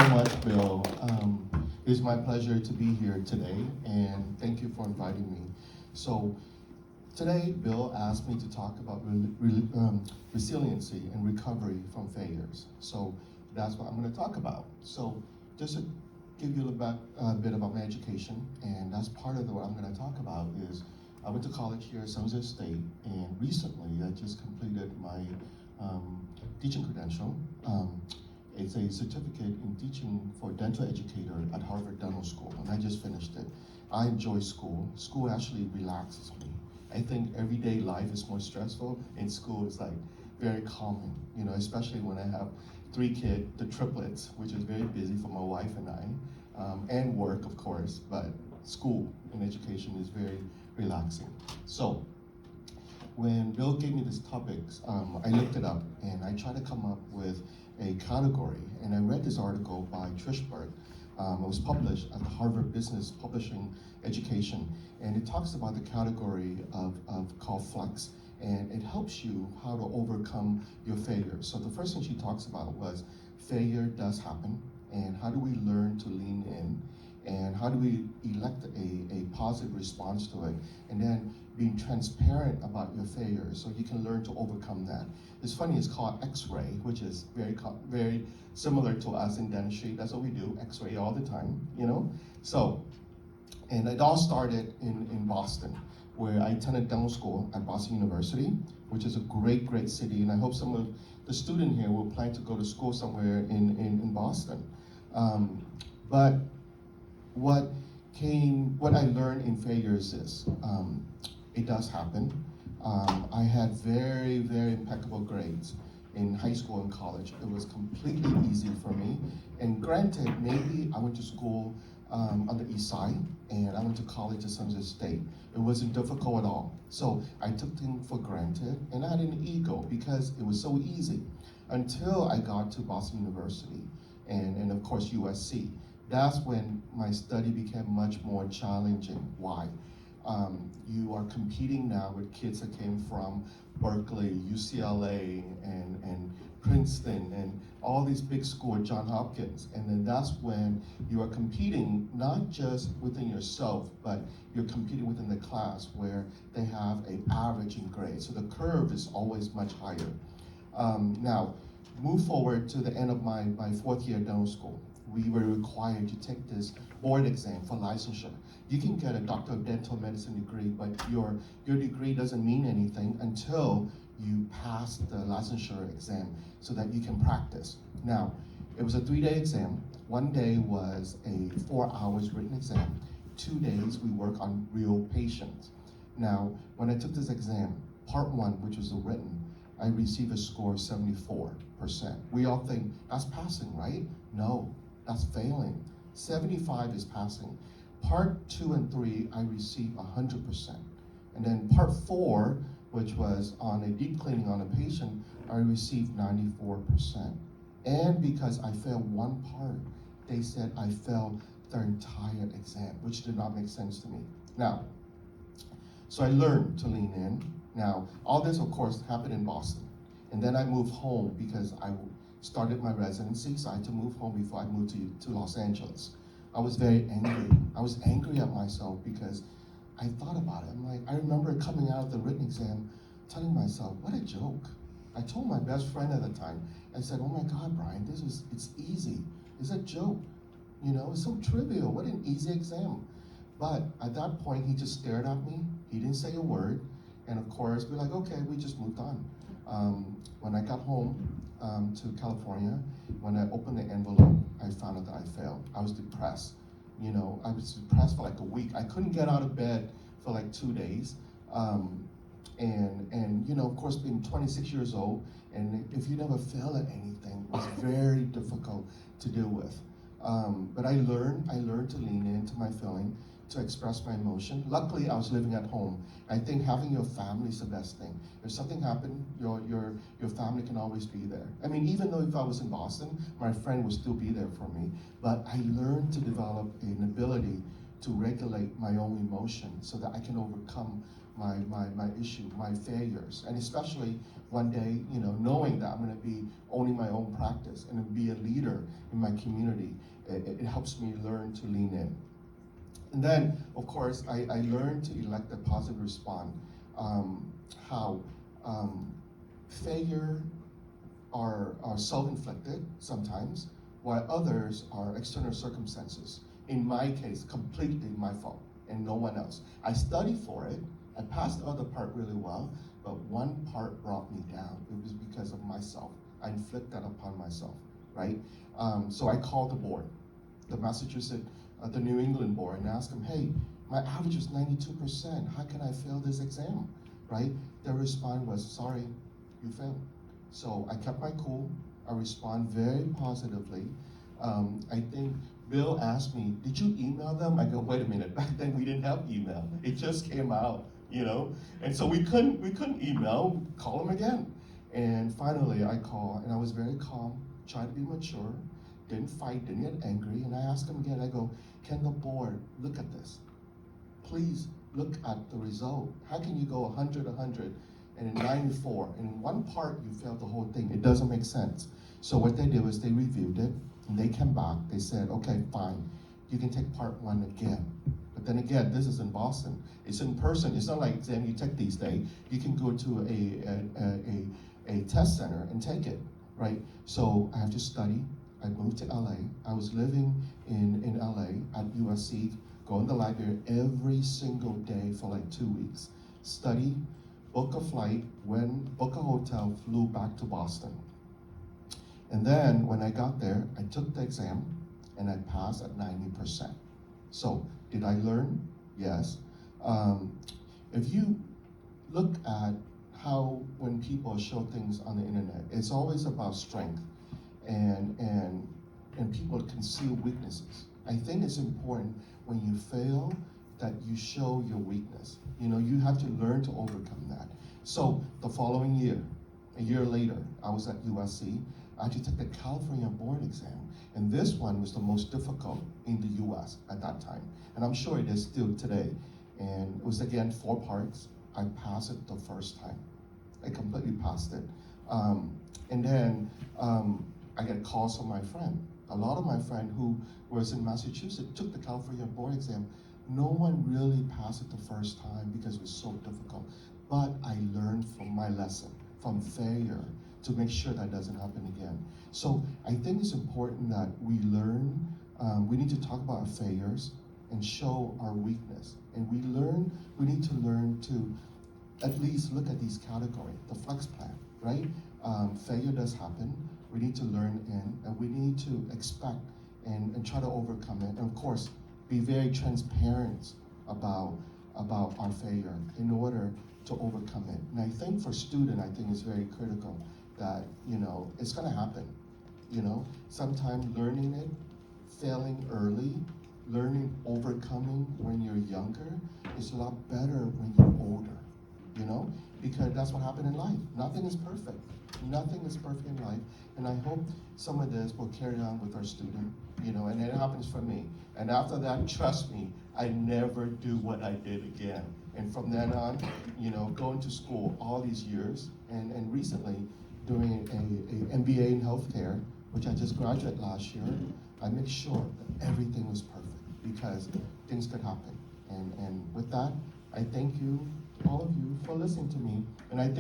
much, Bill. It's my pleasure to be here today, and thank you for inviting me. So today, Bill asked me to talk about resiliency and recovery from failures. So that's what I'm going to talk about. So just to give you a bit about my education, and that's part of what I'm going to talk about is I went to college here at San Jose State, and recently I just completed my teaching credential. It's a certificate in teaching for dental educator at Harvard Dental School, and I just finished it. I enjoy school. School actually relaxes me. I think everyday life is more stressful, and school is like very calming, you know, especially when I have 3 kids, the triplets, which is very busy for my wife and I, and work, of course, but school and education is very relaxing. So when Bill gave me this topics, I looked it up and I tried to come up with a category, and I read this article by Trish Berg. It was published at the Harvard Business Publishing Education, and it talks about the category of called flex, and it helps you how to overcome your failures. So the first thing she talks about was failure does happen, and how do we learn to lean in, and how do we elect a positive response to it, and then being transparent about your failures so you can learn to overcome that. It's funny, it's called X-ray, which is very similar to us in dentistry. That's what we do, X-ray all the time, you know? So, and it all started in Boston, where I attended dental school at Boston University, which is a great city, and I hope some of the students here will plan to go to school somewhere in Boston. But what I learned in failure is this. It does happen. I had very impeccable grades in high school and college. It was completely easy for me. And granted, maybe I went to school on the east side, and I went to college at San Jose State. It wasn't difficult at all. So I took things for granted, and I had an ego because it was so easy until I got to Boston University and of course USC. That's when my study became much more challenging. Why? You are competing now with kids that came from Berkeley, UCLA, and Princeton, and all these big schools, Johns Hopkins. And then that's when you are competing not just within yourself, but you're competing within the class where they have an averaging grade. So the curve is always much higher. Now, move forward to the end of my 4th year dental school. We were required to take this board exam for licensure. You can get a Doctor of Dental Medicine degree, but your degree doesn't mean anything until you pass the licensure exam so that you can practice. Now, it was a 3-day exam. 1 day was a 4 hours written exam. 2 days we work on real patients. Now, when I took this exam, part 1, which was the written, I received a score of 74%. We all think that's passing, right? No. That's failing. 75 is passing. Part 2 and 3, I received 100%. And then part 4, which was on a deep cleaning on a patient, I received 94%. And because I failed one part, they said I failed their entire exam, which did not make sense to me. Now, so I learned to lean in. Now, all this, of course, happened in Boston. And then I moved home because I started my residency, so I had to move home before I moved to Los Angeles. I was very angry. I was angry at myself because I thought about it. I'm like, I remember coming out of the written exam telling myself, what a joke. I told my best friend at the time, I said, oh my God, Brian, it's easy. It's a joke. You know, it's so trivial. What an easy exam. But at that point, he just stared at me. He didn't say a word. And of course, we're like, okay, we just moved on. When I got home to California, when I opened the envelope, I found out that I failed. I was depressed. You know, I was depressed for like a week. I couldn't get out of bed for like 2 days. And you know, of course, being 26 years old, and if you never fail at anything, it's very difficult to deal with. But I learned to lean into my feeling, to express my emotion. Luckily, I was living at home. I think having your family is the best thing. If something happened, your family can always be there. I mean, even though if I was in Boston, my friend would still be there for me. But I learned to develop an ability to regulate my own emotion so that I can overcome my issue, my failures, and especially one day, knowing that I'm going to be owning my own practice and be a leader in my community, it helps me learn to lean in. And then, of course, I learned to elect a positive response. How failure are self-inflicted sometimes, while others are external circumstances. In my case, completely my fault and no one else. I studied for it. I passed the other part really well, but one part brought me down. It was because of myself. I inflict that upon myself, right? So I called the board, the Massachusetts, the New England board, and asked them, hey, my average was 92%. How can I fail this exam, right? Their response was, sorry, you failed. So I kept my cool. I respond very positively. I think Bill asked me, did you email them? I go, wait a minute, back then we didn't have email. It just came out, And so we couldn't email, call them again. And finally I called, and I was very calm, tried to be mature, didn't fight, didn't get angry, and I asked him again, I go, can the board look at this? Please look at the result. How can you go 100, and in 94, and in one part you failed the whole thing? It doesn't make sense. So what they did was they reviewed it, and they came back, they said, okay, fine, you can take part one again. But then again, this is in Boston. It's in person. It's not like exam you take these days. You can go to a test center and take it, right? So I have to study. I moved to LA. I was living in LA at USC, going to the library every single day for like 2 weeks. Study, book a flight, book a hotel, flew back to Boston. And then when I got there, I took the exam and I passed at 90%. So did I learn? Yes. If you look at how when people show things on the internet, it's always about strength and people conceal weaknesses. I think it's important when you fail that you show your weakness. You have to learn to overcome that. So the following year, a year later, I was at USC. I had to take the California board exam. And this one was the most difficult in the US at that time. And I'm sure it is still today. And it was again 4 parts. I passed it the first time. I completely passed it. And then I get calls from my friend. A lot of my friend who was in Massachusetts took the California board exam. No one really passed it the first time because it was so difficult. But I learned from my lesson, from failure, to make sure that doesn't happen again. So I think it's important that we learn, we need to talk about our failures and show our weakness. And we need to learn to at least look at these categories, the flex plan, right? Failure does happen. We need to learn and we need to expect and try to overcome it. And of course, be very transparent about our failure in order to overcome it. And I think for student, I think it's very critical that, it's gonna happen. Sometimes learning it, failing early, learning, overcoming when you're younger is a lot better when you're older, because that's what happened in life. Nothing is perfect. Nothing is perfect in life. And I hope some of this will carry on with our student, and it happens for me. And after that, trust me, I never do what I did again. And from then on, going to school all these years, and recently doing a MBA in healthcare, which I just graduated last year, I make sure that everything was perfect because things could happen. And with that, I thank you, all of you, for listening to me. And I think